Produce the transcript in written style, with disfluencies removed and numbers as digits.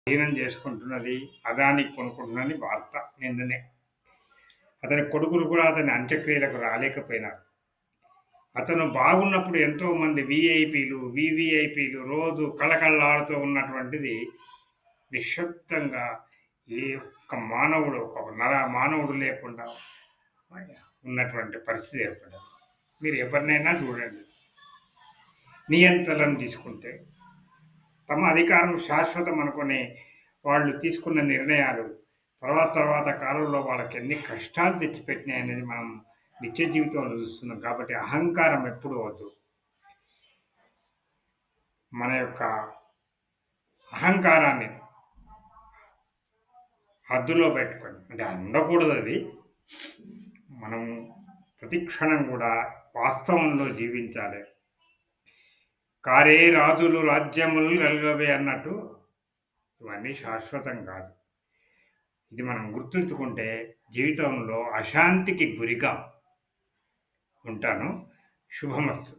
అధీనం చేసుకుంటున్నది, అదానికి కొనుక్కుంటున్నది వార్త నిన్ననే. అతని కొడుకులు కూడా అతని అంత్యక్రియలకు రాలేకపోయినారు. అతను బాగున్నప్పుడు ఎంతోమంది వీఐపీలు, వీవీఐపీలు రోజు కళకళలాడుతూ ఉన్నటువంటిది నిశ్శబ్దంగా ఏ ఒక్క మానవుడు, ఒక మానవుడు లేకుండా ఉన్నటువంటి పరిస్థితి ఏర్పడింది. మీరు ఎవరినైనా చూడండి, నియంత్రణలను తీసుకుంటే తమ అధికారం శాశ్వతం అనుకునే వాళ్ళు తీసుకున్న నిర్ణయాలు తర్వాత కాలంలో వాళ్ళకి ఎన్ని కష్టాలు తెచ్చిపెట్టినాయి అనేది మనం నిత్య జీవితంలో చూస్తున్నాం. కాబట్టి అహంకారం ఎప్పుడు వద్దు. మన యొక్క అహంకారాన్ని హద్దులో పెట్టుకొని, అంటే ఉండకూడదు అది. మనం ప్రతిక్షణం కూడా వాస్తవంలో జీవించాలి. కారే రాజులు రాజ్యములు కలగవే అన్నట్టు ఇవన్నీ శాశ్వతం కాదు. ఇది మనం గుర్తుంచుకుంటే జీవితంలో అశాంతికి గురిగా ఉంటాను. శుభమస్తు.